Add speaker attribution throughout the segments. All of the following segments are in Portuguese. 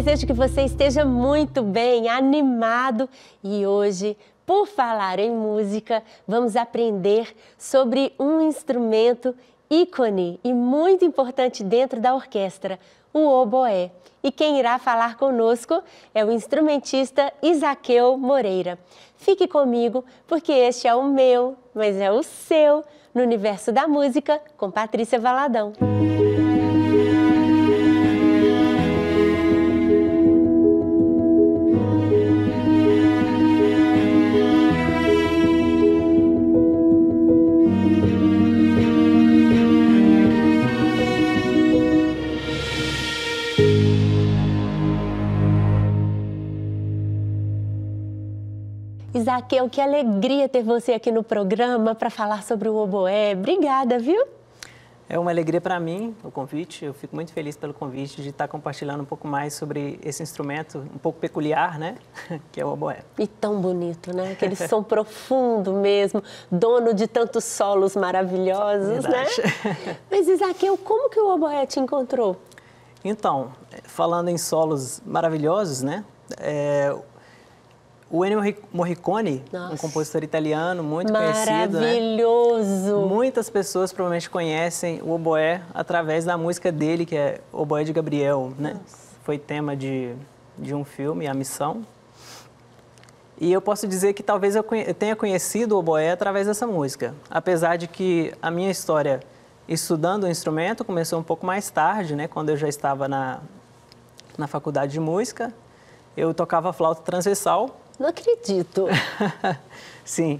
Speaker 1: desejo que você esteja muito bem, animado. E hoje, por falar em música, vamos aprender sobre um instrumento ícone e muito importante dentro da orquestra, o oboé. E quem irá falar conosco é o instrumentista Isaqueu Moreira. Fique comigo, porque este é o meu, mas é o seu, no universo da música, com Patrícia Valadão. Isaqueu, que alegria ter você aqui no programa para falar sobre o oboé. Obrigada, viu?
Speaker 2: É uma alegria para mim o convite. Eu fico muito feliz pelo convite de estar compartilhando um pouco mais sobre esse instrumento um pouco peculiar, né? Que é o oboé.
Speaker 1: E tão bonito, né? Aquele som profundo mesmo, dono de tantos solos maravilhosos,
Speaker 2: verdade,
Speaker 1: né? Mas, Isaqueu, como que o oboé te encontrou?
Speaker 2: Então, falando em solos maravilhosos, né? O Ennio Morricone,
Speaker 1: Nossa,
Speaker 2: um compositor italiano muito conhecido,
Speaker 1: maravilhoso!
Speaker 2: Né? Muitas pessoas provavelmente conhecem o oboé através da música dele, que é Oboé de Gabriel, né? Foi tema de um filme, A Missão. E eu posso dizer que talvez eu tenha conhecido o oboé através dessa música, apesar de que a minha história estudando o instrumento começou um pouco mais tarde, né? Quando eu já estava na faculdade de música, eu tocava flauta transversal.
Speaker 1: Não acredito.
Speaker 2: Sim.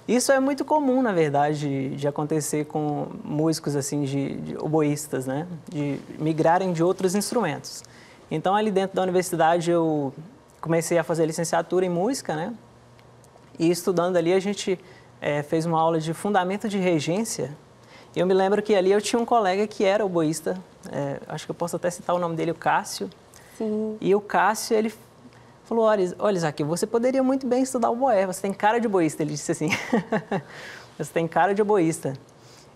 Speaker 2: Isso é muito comum, na verdade, de acontecer com músicos assim, de oboístas, né? De migrarem de outros instrumentos. Então, ali dentro da universidade, eu comecei a fazer licenciatura em música, né? E estudando ali, a gente fez uma aula de fundamento de regência. E eu me lembro que ali eu tinha um colega que era oboísta, acho que eu posso até citar o nome dele, o Cássio.
Speaker 1: Sim.
Speaker 2: E o Cássio, ele falou, olha, Isaqueu, você poderia muito bem estudar oboé, você tem cara de oboísta, ele disse assim. Você tem cara de oboísta.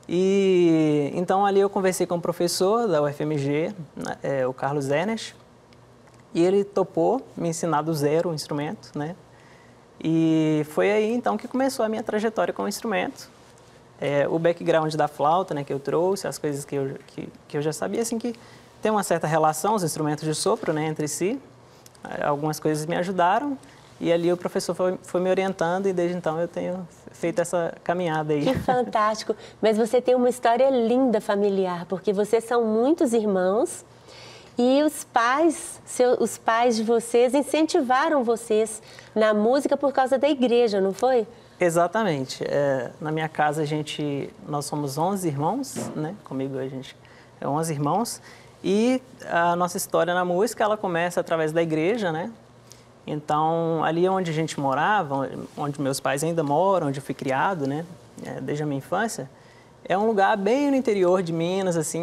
Speaker 2: E então ali eu conversei com o professor da UFMG, o Carlos Ernest, e ele topou me ensinar do zero o instrumento, né? E foi aí então que começou a minha trajetória com o instrumento. O background da flauta, né, que eu trouxe, as coisas que eu já sabia, assim, que tem uma certa relação, os instrumentos de sopro, né, entre si. Algumas coisas me ajudaram e ali o professor foi me orientando e desde então eu tenho feito essa caminhada aí.
Speaker 1: Que fantástico! Mas você tem uma história linda familiar, porque vocês são muitos irmãos e os pais de vocês incentivaram vocês na música por causa da igreja, não foi?
Speaker 2: Exatamente. Na minha casa nós somos 11 irmãos, né? Comigo a gente é 11 irmãos. E a nossa história na música, ela começa através da igreja, né? Então, ali onde a gente morava, onde meus pais ainda moram, onde eu fui criado, né? Desde a minha infância, é um lugar bem no interior de Minas, assim,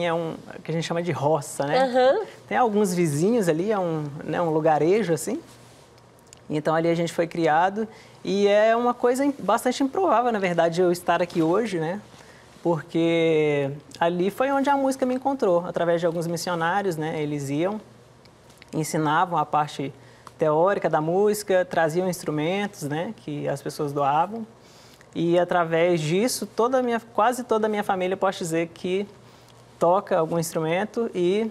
Speaker 2: que a gente chama de roça, né?
Speaker 1: Uhum.
Speaker 2: Tem alguns vizinhos ali, um lugarejo, assim. Então, ali a gente foi criado e é uma coisa bastante improvável, na verdade, eu estar aqui hoje, né? Porque ali foi onde a música me encontrou, através de alguns missionários, né? Eles iam, ensinavam a parte teórica da música, traziam instrumentos, né? Que as pessoas doavam. E através disso, quase toda a minha família, posso dizer que toca algum instrumento e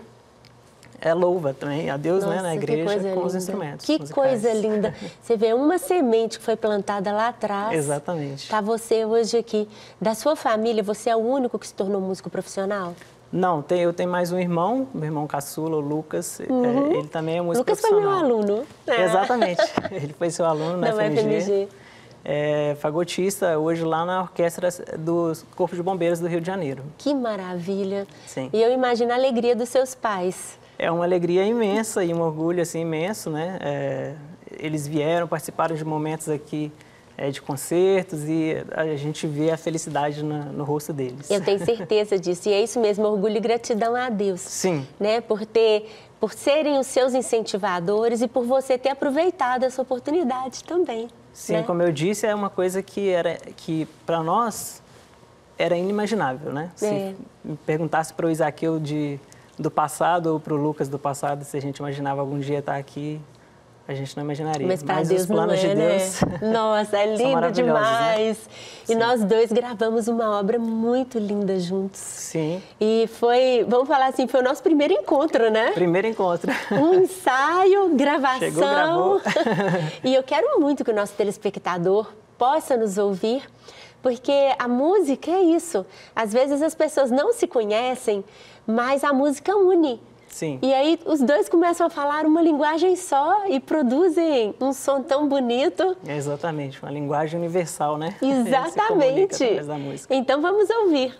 Speaker 2: louva também a Deus,
Speaker 1: Nossa,
Speaker 2: né, na igreja com os
Speaker 1: linda.
Speaker 2: instrumentos
Speaker 1: Que
Speaker 2: musicais.
Speaker 1: coisa linda. Você vê uma semente que foi plantada lá atrás.
Speaker 2: Exatamente.
Speaker 1: Está você hoje aqui. Da sua família, você é o único que se tornou músico profissional?
Speaker 2: Não, eu tenho mais um irmão, meu irmão caçula, o Lucas. Ele também é músico profissional.
Speaker 1: Lucas foi meu aluno.
Speaker 2: Exatamente. Ele foi seu aluno na
Speaker 1: FMG.
Speaker 2: Fagotista, hoje lá na orquestra do Corpo de Bombeiros do Rio de Janeiro.
Speaker 1: Que maravilha.
Speaker 2: Sim.
Speaker 1: E eu imagino a alegria dos seus pais.
Speaker 2: É uma alegria imensa e um orgulho assim, imenso, né? Eles vieram, participaram de momentos aqui de concertos e a gente vê a felicidade no rosto deles.
Speaker 1: Eu tenho certeza disso. E é isso mesmo, orgulho e gratidão a Deus.
Speaker 2: Sim.
Speaker 1: Né? Por serem os seus incentivadores e por você ter aproveitado essa oportunidade também.
Speaker 2: Sim,
Speaker 1: né?
Speaker 2: Como eu disse, é uma coisa que para nós era inimaginável, né? Se me perguntasse para o Isaqueu de do passado, ou para o Lucas do passado, se a gente imaginava algum dia estar aqui, a gente não imaginaria.
Speaker 1: Mas para Deus
Speaker 2: os planos
Speaker 1: não é,
Speaker 2: de Deus,
Speaker 1: né? Nossa, é lindo demais. Né? E
Speaker 2: Sim.
Speaker 1: nós dois gravamos uma obra muito linda juntos.
Speaker 2: Sim.
Speaker 1: E foi, vamos falar assim, foi o nosso primeiro encontro, né?
Speaker 2: Primeiro encontro.
Speaker 1: Um ensaio, gravação.
Speaker 2: Chegou, gravou.
Speaker 1: E eu quero muito que o nosso telespectador possa nos ouvir, porque a música é isso. Às vezes as pessoas não se conhecem, mas a música une.
Speaker 2: Sim.
Speaker 1: E aí os dois começam a falar uma linguagem só e produzem um som tão bonito.
Speaker 2: Exatamente, uma linguagem universal, né?
Speaker 1: Exatamente.
Speaker 2: Se comunica através da música.
Speaker 1: Então vamos ouvir.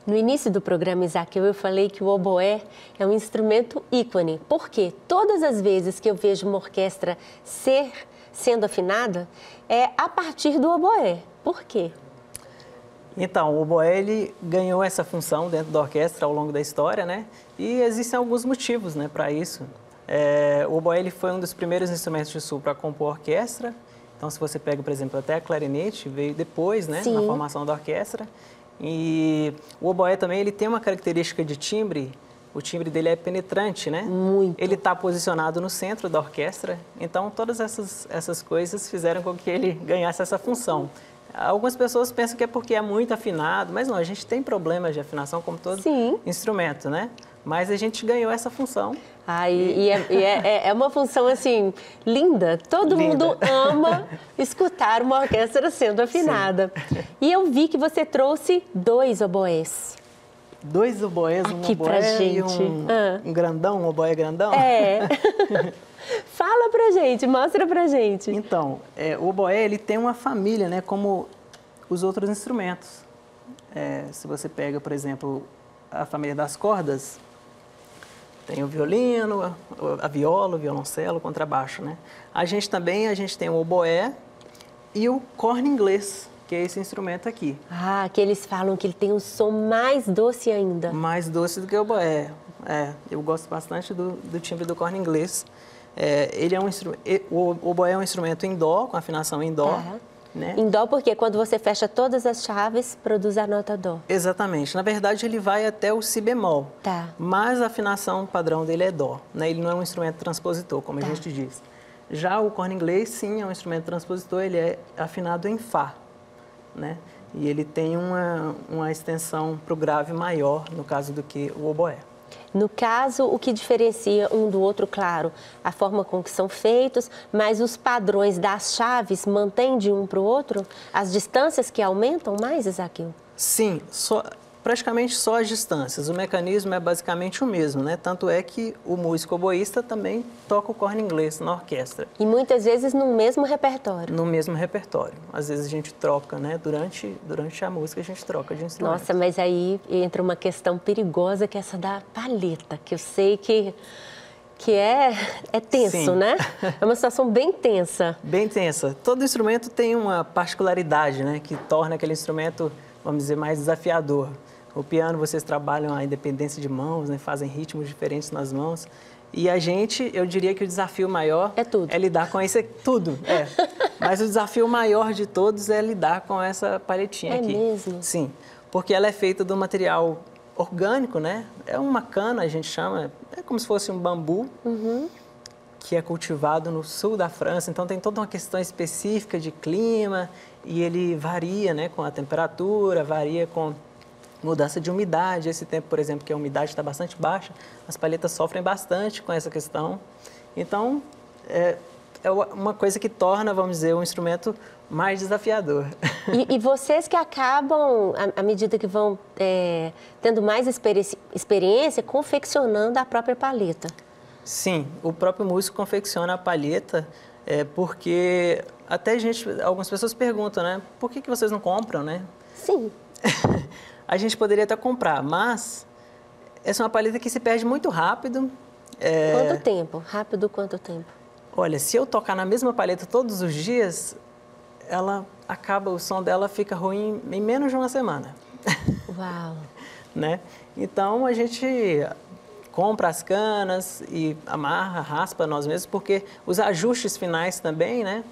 Speaker 1: No início do programa, Isaqueu, eu falei que o oboé é um instrumento ícone. Por quê? Todas as vezes que eu vejo uma orquestra sendo afinada, é a partir do oboé. Por quê?
Speaker 2: Então, o oboé ele ganhou essa função dentro da orquestra ao longo da história, né? E existem alguns motivos, né, para isso. O oboé ele foi um dos primeiros instrumentos de sul para compor orquestra. Então, se você pega, por exemplo, até a clarinete, veio depois, né, na formação da orquestra. E o oboé também ele tem uma característica de timbre O timbre dele é penetrante, né?
Speaker 1: Muito.
Speaker 2: Ele está posicionado no centro da orquestra, então todas essas coisas fizeram com que ele ganhasse essa função. Algumas pessoas pensam que é porque é muito afinado, mas não, a gente tem problemas de afinação como todo instrumento, né? Mas a gente ganhou essa função.
Speaker 1: É uma função, assim, linda. Todo mundo ama escutar uma orquestra sendo afinada. Sim. E eu vi que você trouxe 2 oboés.
Speaker 2: 2 oboés, um
Speaker 1: aqui pra gente.
Speaker 2: Um grandão, um oboé grandão?
Speaker 1: É. Fala pra gente, mostra pra gente.
Speaker 2: Então, o oboé, ele tem uma família, né, como os outros instrumentos. Se você pega, por exemplo, a família das cordas, tem o violino, a viola, o violoncelo, o contrabaixo, né? A gente tem o oboé e o corno inglês, que é esse instrumento aqui.
Speaker 1: Ah, que eles falam que ele tem um som mais doce ainda.
Speaker 2: Mais doce do que o oboé. Eu gosto bastante do timbre do corno inglês. Ele é um instrumento, o oboé é um instrumento em dó, com afinação em dó. Né?
Speaker 1: Em dó porque quando você fecha todas as chaves, produz a nota dó.
Speaker 2: Exatamente. Na verdade, ele vai até o si bemol.
Speaker 1: Tá.
Speaker 2: Mas a afinação padrão dele é dó. Né? Ele não é um instrumento transpositor, como a gente diz. Já o corno inglês, sim, é um instrumento transpositor, ele é afinado em fá. Né? E ele tem uma extensão para o grave maior, no caso, do que o oboé.
Speaker 1: No caso, o que diferencia um do outro, claro, a forma com que são feitos, mas os padrões das chaves mantêm de um para o outro? As distâncias que aumentam mais, Isaquil?
Speaker 2: Sim, praticamente só as distâncias. O mecanismo é basicamente o mesmo, né? Tanto é que o músico oboísta também toca o corno inglês na orquestra.
Speaker 1: E muitas vezes no mesmo repertório.
Speaker 2: No mesmo repertório. Às vezes a gente troca, né? Durante a música a gente troca de instrumento.
Speaker 1: Nossa, mas aí entra uma questão perigosa que é essa da palheta, que eu sei que é tenso,
Speaker 2: Sim.
Speaker 1: né? É uma situação bem tensa.
Speaker 2: Bem tensa. Todo instrumento tem uma particularidade, né? Que torna aquele instrumento, vamos dizer, mais desafiador. O piano, vocês trabalham a independência de mãos, né? Fazem ritmos diferentes nas mãos. E a gente, eu diria que o desafio maior é lidar com isso tudo. Mas o desafio maior de todos é lidar com essa palhetinha aqui.
Speaker 1: É mesmo?
Speaker 2: Sim, porque ela é feita do material orgânico, né? É uma cana, a gente chama, é como se fosse um bambu, que é cultivado no sul da França. Então tem toda uma questão específica de clima e ele varia, né? Com a temperatura, varia com mudança de umidade. Esse tempo, por exemplo, que a umidade está bastante baixa, as palhetas sofrem bastante com essa questão. Então, é uma coisa que torna, vamos dizer, um instrumento mais desafiador.
Speaker 1: E vocês que acabam, à medida que vão tendo mais experiência, confeccionando a própria palheta.
Speaker 2: Sim, o próprio músico confecciona a palheta, porque até algumas pessoas perguntam, né? Por que vocês não compram, né?
Speaker 1: Sim.
Speaker 2: A gente poderia até comprar, mas essa é uma palheta que se perde muito rápido.
Speaker 1: Quanto tempo? Rápido quanto tempo?
Speaker 2: Olha, se eu tocar na mesma palheta todos os dias, o som dela fica ruim em menos de uma semana.
Speaker 1: Uau!
Speaker 2: Né? Então a gente compra as canas e amarra, raspa nós mesmos, porque os ajustes finais também, né,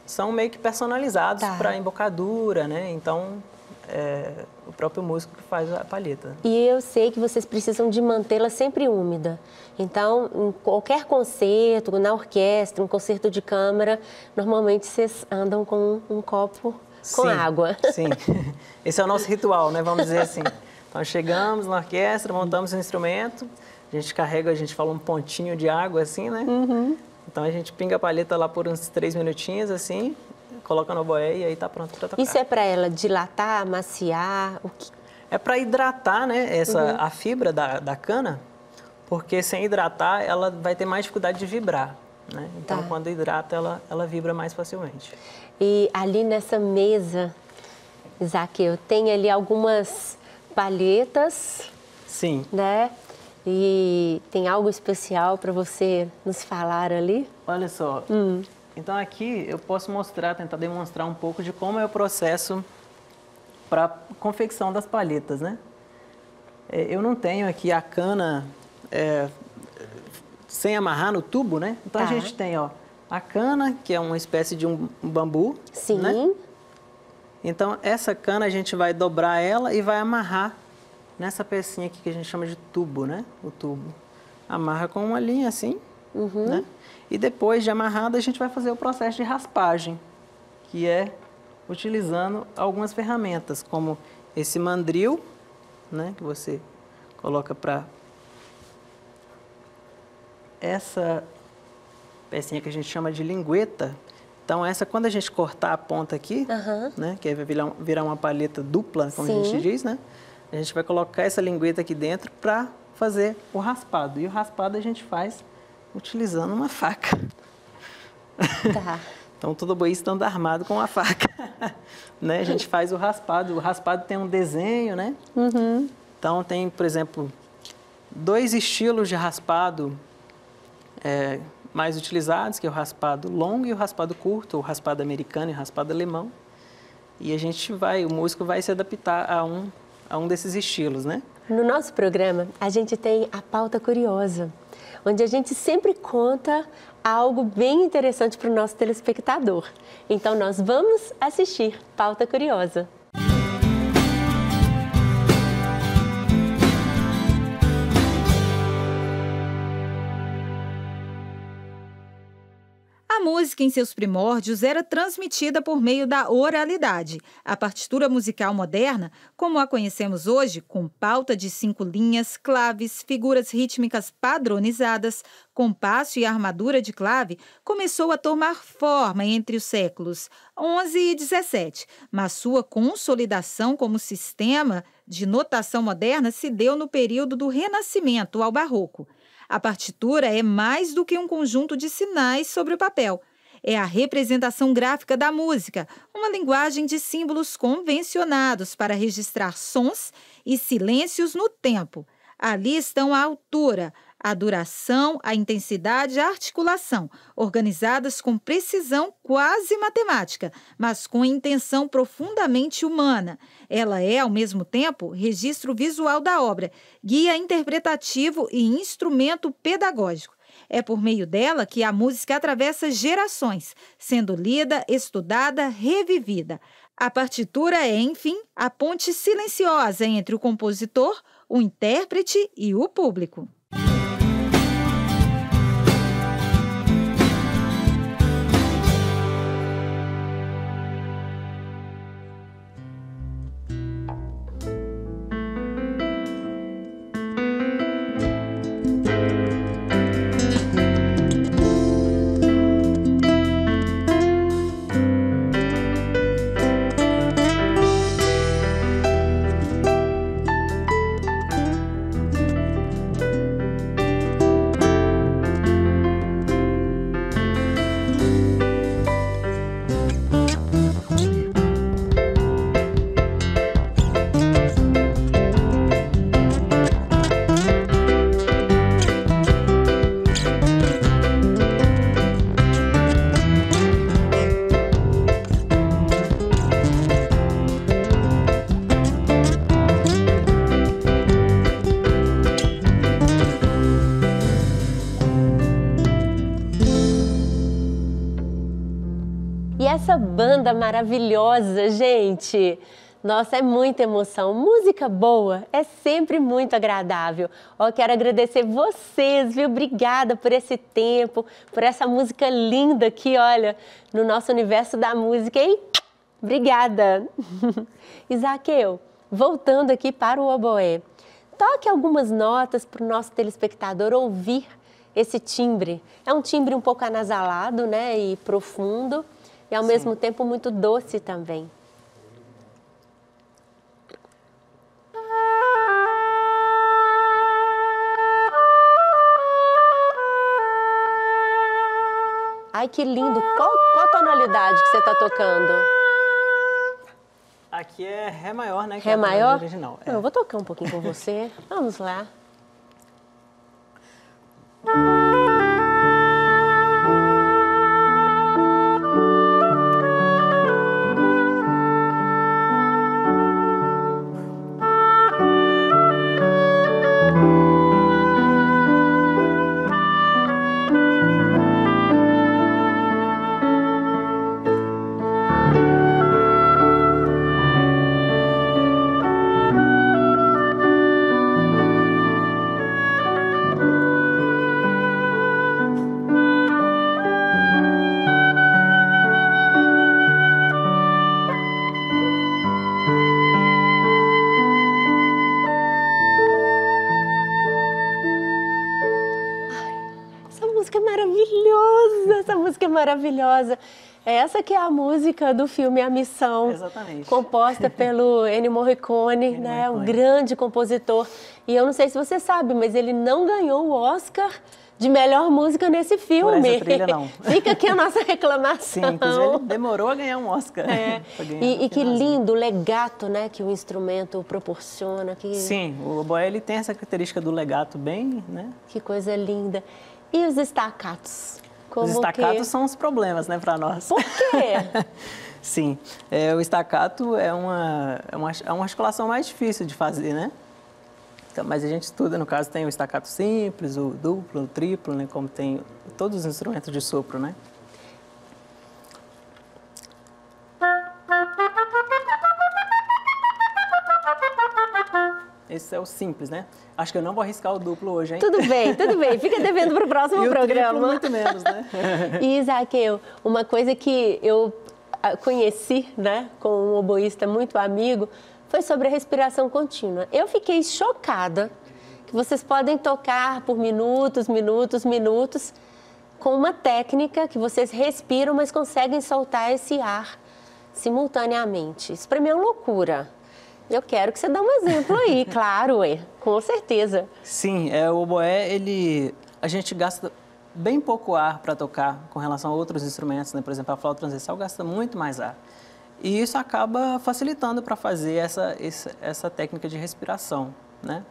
Speaker 2: são meio que personalizados para a embocadura, né? Então o próprio músico que faz a palheta. E
Speaker 1: eu sei que vocês precisam de mantê-la sempre úmida. Então, em qualquer concerto, na orquestra, um concerto de câmara, normalmente vocês andam com um copo com água.
Speaker 2: Sim, esse é o nosso ritual, né? Vamos dizer assim. Então, chegamos na orquestra, montamos o instrumento, a gente fala um pontinho de água assim, né? Então, a gente pinga a palheta lá por uns 3 minutinhos, assim, coloca no oboé e aí tá pronto para tocar.
Speaker 1: Isso é para ela dilatar, amaciar? O que?
Speaker 2: É para hidratar, né, a fibra da cana, porque sem hidratar ela vai ter mais dificuldade de vibrar, né? Então, quando hidrata, ela vibra mais facilmente.
Speaker 1: E ali nessa mesa, Isaquil, tem ali algumas palhetas.
Speaker 2: Sim.
Speaker 1: Né? E tem algo especial para você nos falar ali?
Speaker 2: Olha só. Então, aqui eu posso tentar demonstrar um pouco de como é o processo para a confecção das palhetas, né? Eu não tenho aqui a cana sem amarrar no tubo, né? Então, a gente tem, ó, a cana, que é uma espécie de um bambu.
Speaker 1: Sim.
Speaker 2: Né? Então, essa cana a gente vai dobrar ela e vai amarrar nessa pecinha aqui que a gente chama de tubo, né? O tubo. Amarra com uma linha assim, né? E depois de amarrado, a gente vai fazer o processo de raspagem, que é utilizando algumas ferramentas, como esse mandril, né? Que você coloca para essa pecinha que a gente chama de lingueta. Então, essa, quando a gente cortar a ponta aqui, né? Que vai virar uma palheta dupla, como a gente diz, né? A gente vai colocar essa lingueta aqui dentro para fazer o raspado. E o raspado a gente faz utilizando uma faca.
Speaker 1: Tá.
Speaker 2: Então, todo oboísta anda armado com uma faca. Né? A gente faz o raspado. O raspado tem um desenho, né? Então, tem, por exemplo, 2 estilos de raspado mais utilizados, que é o raspado longo e o raspado curto, o raspado americano e o raspado alemão. E o músico vai se adaptar a um desses estilos, né?
Speaker 1: No nosso programa, a gente tem a Pauta Curiosa, onde a gente sempre conta algo bem interessante para o nosso telespectador. Então, nós vamos assistir Pauta Curiosa.
Speaker 3: A música, em seus primórdios, era transmitida por meio da oralidade. A partitura musical moderna, como a conhecemos hoje, com pauta de 5 linhas, claves, figuras rítmicas padronizadas, compasso e armadura de clave, começou a tomar forma entre os séculos XI e XVII, mas sua consolidação como sistema de notação moderna se deu no período do Renascimento ao Barroco. A partitura é mais do que um conjunto de sinais sobre o papel. É a representação gráfica da música, uma linguagem de símbolos convencionados para registrar sons e silêncios no tempo. Ali estão a altura, a duração, a intensidade e a articulação, organizadas com precisão quase matemática, mas com intenção profundamente humana. Ela é, ao mesmo tempo, registro visual da obra, guia interpretativo e instrumento pedagógico. É por meio dela que a música atravessa gerações, sendo lida, estudada, revivida. A partitura é, enfim, a ponte silenciosa entre o compositor, o intérprete e o público.
Speaker 1: Essa banda maravilhosa, gente! Nossa, é muita emoção. Música boa é sempre muito agradável. Ó, quero agradecer vocês, viu? Obrigada por esse tempo, por essa música linda aqui, olha, no nosso universo da música, hein? Obrigada! Isaqueu, voltando aqui para o oboé, toque algumas notas para o nosso telespectador ouvir esse timbre. É um timbre um pouco anasalado, né? E profundo. E, ao mesmo tempo, muito doce também. Ai, que lindo! Qual a tonalidade que você está tocando?
Speaker 2: Aqui é Ré maior, né? Que
Speaker 1: Ré maior?
Speaker 2: Original.
Speaker 1: Eu vou tocar um pouquinho com você. Vamos lá. música é maravilhosa, essa música é maravilhosa. Essa que é a música do filme A Missão.
Speaker 2: Exatamente.
Speaker 1: Composta pelo Ennio Morricone, né? Um grande compositor. E eu não sei se você sabe, mas ele não ganhou o Oscar de melhor música nesse filme.
Speaker 2: Por essa trilha, não.
Speaker 1: Fica aqui a nossa reclamação.
Speaker 2: Sim, inclusive ele demorou a ganhar um Oscar.
Speaker 1: E que lindo o legato, né, que o instrumento proporciona.
Speaker 2: Sim, o oboé ele tem essa característica do legato bem, né?
Speaker 1: Que coisa linda. E os staccatos?
Speaker 2: Os staccatos são os problemas, né, para nós.
Speaker 1: Por quê?
Speaker 2: Sim, o staccato é uma articulação mais difícil de fazer, né? Então, mas a gente estuda, no caso, tem o staccato simples, o duplo, o triplo, né? Como tem todos os instrumentos de sopro, né? Esse é o simples, né? Acho que eu não vou arriscar o duplo hoje, hein?
Speaker 1: Tudo bem. Fica devendo para o próximo
Speaker 2: e
Speaker 1: programa.
Speaker 2: O triplo muito menos, né?
Speaker 1: E, Zaqueu, uma coisa que eu conheci, né, com um oboísta muito amigo, foi sobre a respiração contínua. Eu fiquei chocada que vocês podem tocar por minutos, com uma técnica que vocês respiram, mas conseguem soltar esse ar simultaneamente. Isso para mim é uma loucura. Eu quero que você dê um exemplo aí, claro, com certeza.
Speaker 2: Sim, o oboé, a gente gasta bem pouco ar para tocar com relação a outros instrumentos, né? Por exemplo, a flauta transversal gasta muito mais ar. E isso acaba facilitando para fazer essa técnica de respiração, né?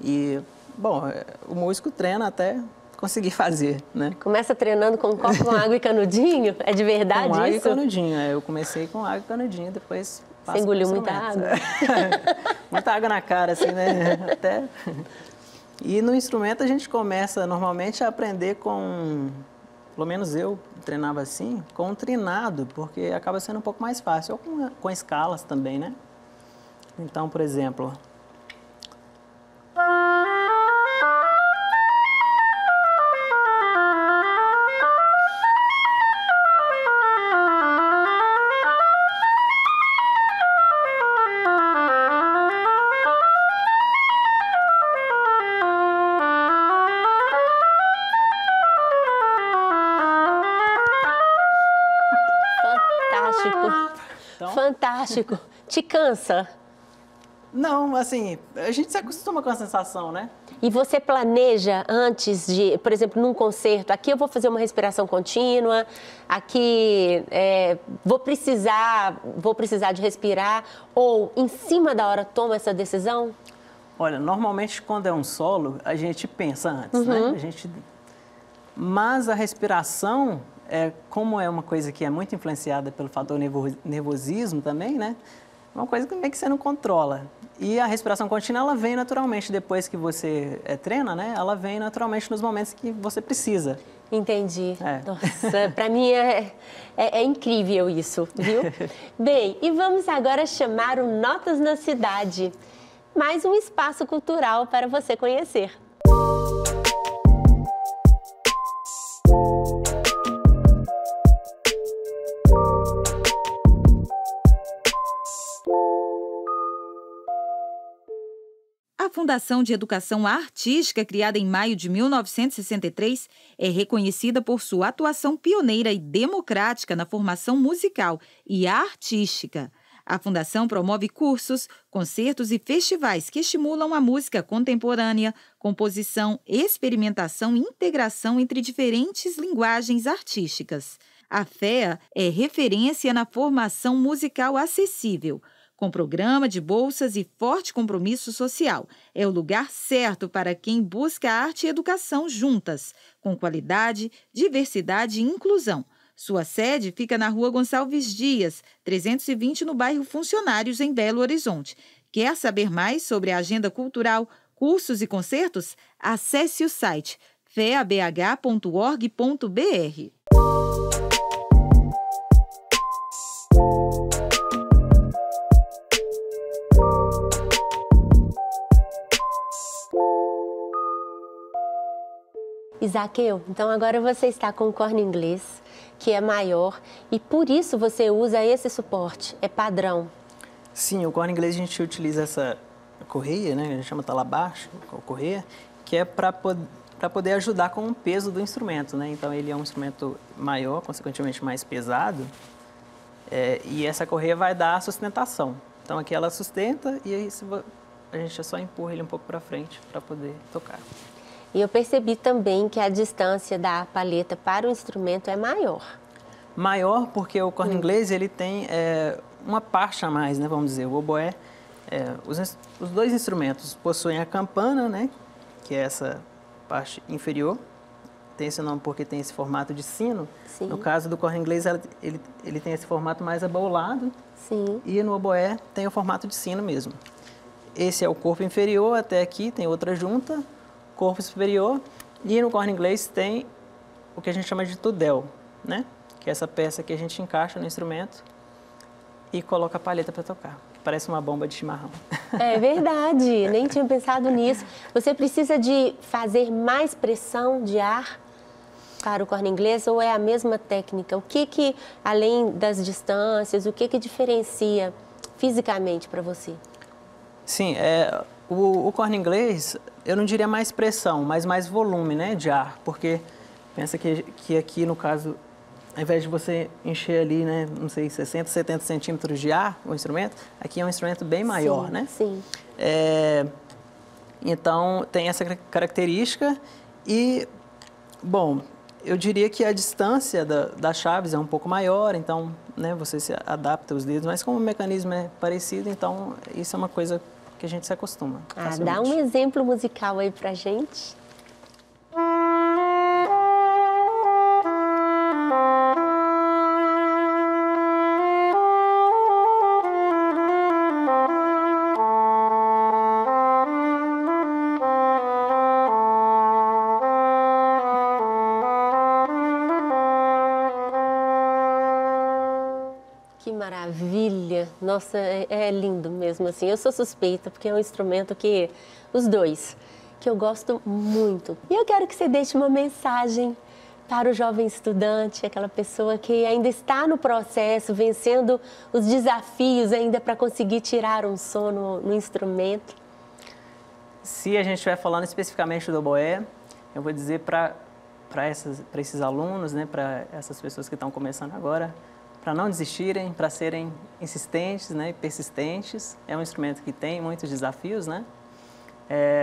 Speaker 2: E, bom, o músico treina até conseguir fazer, né?
Speaker 1: Começa treinando com um copo com água e canudinho? É de verdade isso?
Speaker 2: Com água e canudinho, eu comecei com água e canudinho, depois...
Speaker 1: Você engoliu muita água?
Speaker 2: Muita água na cara, assim, né? Até... E no instrumento a gente começa normalmente a aprender com... Pelo menos eu treinava assim, com um trinado, porque acaba sendo um pouco mais fácil. Ou com escalas também, né? Então, por exemplo...
Speaker 1: Fantástico. Te cansa?
Speaker 2: Não, assim, a gente se acostuma com a sensação, né?
Speaker 1: E você planeja antes de, por exemplo, num concerto, aqui eu vou fazer uma respiração contínua, aqui vou precisar de respirar, ou em cima da hora toma essa decisão?
Speaker 2: Olha, normalmente quando é um solo, a gente pensa antes, né? Mas a respiração, como é uma coisa que é muito influenciada pelo fator nervosismo também, né? É uma coisa que meio que você não controla. E a respiração contínua, ela vem naturalmente depois que você treina, né? Ela vem naturalmente nos momentos que você precisa.
Speaker 1: Entendi. Nossa, para mim é incrível isso, viu? Bem, e vamos agora chamar o Notas na Cidade. Mais um espaço cultural para você conhecer.
Speaker 3: A Fundação de Educação Artística, criada em maio de 1963, é reconhecida por sua atuação pioneira e democrática na formação musical e artística. A Fundação promove cursos, concertos e festivais que estimulam a música contemporânea, composição, experimentação e integração entre diferentes linguagens artísticas. A FEA é referência na formação musical acessível. Com programa de bolsas e forte compromisso social, é o lugar certo para quem busca arte e educação juntas, com qualidade, diversidade e inclusão. Sua sede fica na Rua Gonçalves Dias, 320, no bairro Funcionários, em Belo Horizonte. Quer saber mais sobre a agenda cultural, cursos e concertos? Acesse o site feabh.org.br.
Speaker 1: Zaqueu, então agora você está com o corno inglês, que é maior, e por isso você usa esse suporte, é padrão.
Speaker 2: Sim, o corno inglês a gente utiliza essa correia, né, a gente chama talabaixo, correia, que é para para poder ajudar com o peso do instrumento, né? Então ele é um instrumento maior, consequentemente mais pesado, e essa correia vai dar a sustentação. Então aqui ela sustenta e aí a gente só empurra ele um pouco para frente para poder tocar.
Speaker 1: E eu percebi também que a distância da palheta para o instrumento é maior.
Speaker 2: Maior porque o corno inglês ele tem uma parte a mais, né? Vamos dizer, o oboé, os dois instrumentos possuem a campana, né? Que é essa parte inferior. Tem esse nome porque tem esse formato de sino.
Speaker 1: Sim.
Speaker 2: No caso do corno inglês, ele tem esse formato mais abaulado.
Speaker 1: Sim.
Speaker 2: E no oboé tem o formato de sino mesmo. Esse é o corpo inferior, até aqui tem outra junta, corpo superior. E no corno inglês tem o que a gente chama de tudel, né? Que é essa peça que a gente encaixa no instrumento e coloca a palheta para tocar. Parece uma bomba de chimarrão.
Speaker 1: É verdade, nem tinha pensado nisso. Você precisa de fazer mais pressão de ar para o corno inglês ou é a mesma técnica? O que além das distâncias, o que diferencia fisicamente para você?
Speaker 2: Sim, o corno inglês, eu não diria mais pressão, mas mais volume, né, de ar. Porque pensa que aqui, no caso, ao invés de você encher ali, né, não sei, 60, 70 centímetros de ar, o instrumento, aqui é um instrumento bem maior,
Speaker 1: sim,
Speaker 2: né?
Speaker 1: Sim.
Speaker 2: Então, tem essa característica e, bom, eu diria que a distância das chaves é um pouco maior, então, né, você se adapta os dedos, mas como o mecanismo é parecido, então, isso é uma coisa que a gente se acostuma facilmente.
Speaker 1: Dá um exemplo musical aí pra gente. Que maravilha! Nossa, é lindo mesmo assim. Eu sou suspeita porque é um instrumento que, os dois, que eu gosto muito. E eu quero que você deixe uma mensagem para o jovem estudante, aquela pessoa que ainda está no processo, vencendo os desafios ainda para conseguir tirar um som no instrumento.
Speaker 2: Se a gente estiver falando especificamente do oboé, eu vou dizer para esses alunos, né, para essas pessoas que estão começando agora, para não desistirem, para serem insistentes, né, e persistentes. É um instrumento que tem muitos desafios, né?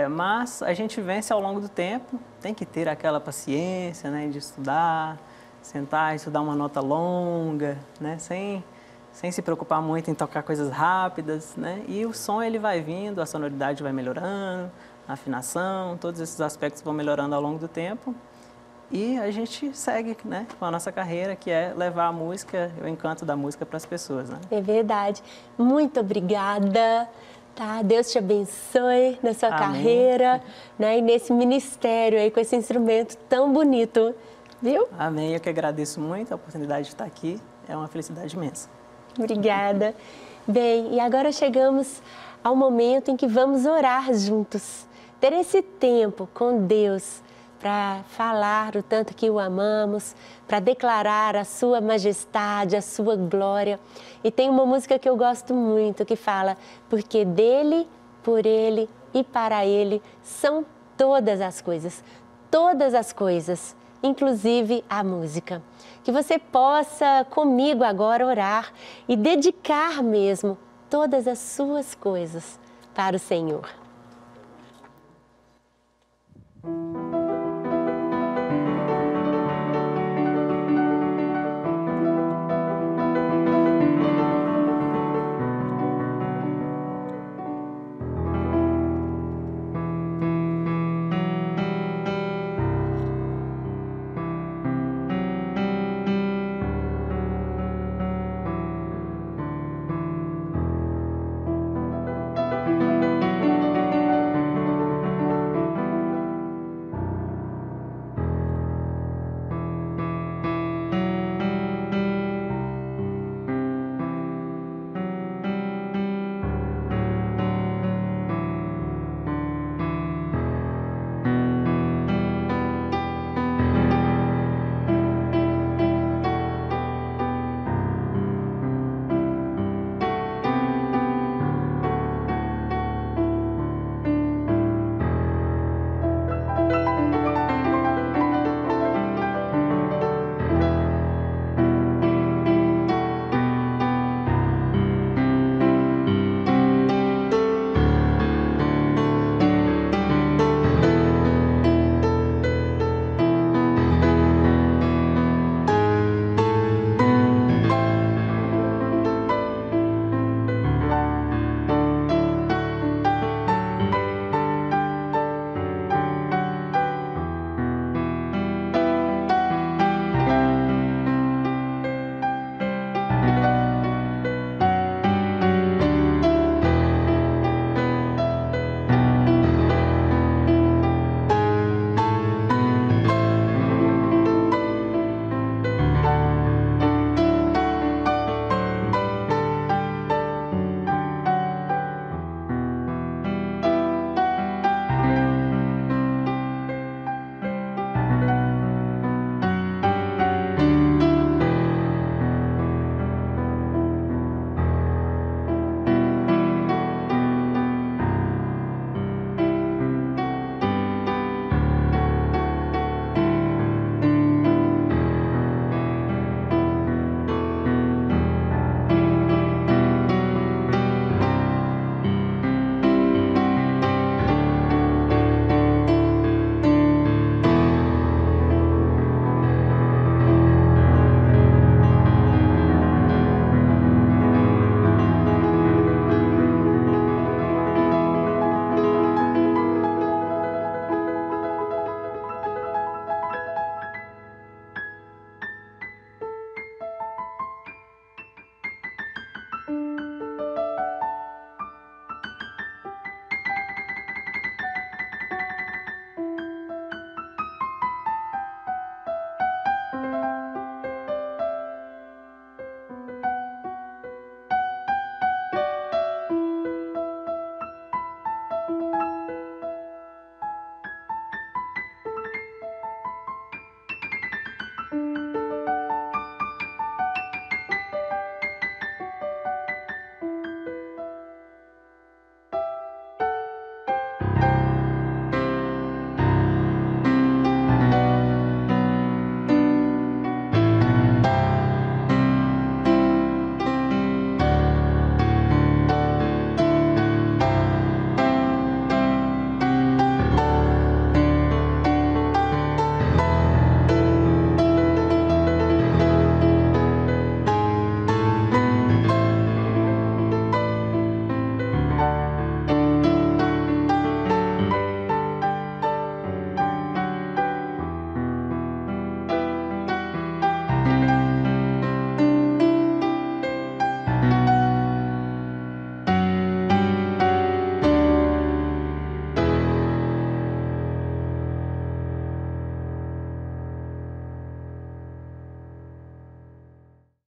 Speaker 2: Mas a gente vence ao longo do tempo, tem que ter aquela paciência, né, de estudar, sentar e estudar uma nota longa, né, sem se preocupar muito em tocar coisas rápidas, né? E o som ele vai vindo, a sonoridade vai melhorando, a afinação, todos esses aspectos vão melhorando ao longo do tempo. E a gente segue, né, com a nossa carreira, que é levar a música, o encanto da música para as pessoas, né? É
Speaker 1: verdade. Muito obrigada, tá? Deus te abençoe na sua
Speaker 2: Amém.
Speaker 1: Carreira, né? E nesse ministério aí, com esse instrumento tão bonito, viu?
Speaker 2: Amém. Eu que agradeço muito a oportunidade de estar aqui. É uma felicidade imensa.
Speaker 1: Obrigada. Bem, e agora chegamos ao momento em que vamos orar juntos. Ter esse tempo com Deus, para falar o tanto que o amamos, para declarar a sua majestade, a sua glória. E tem uma música que eu gosto muito que fala: porque dele, por ele e para ele são todas as coisas, inclusive a música. Que você possa comigo agora orar e dedicar mesmo todas as suas coisas para o Senhor.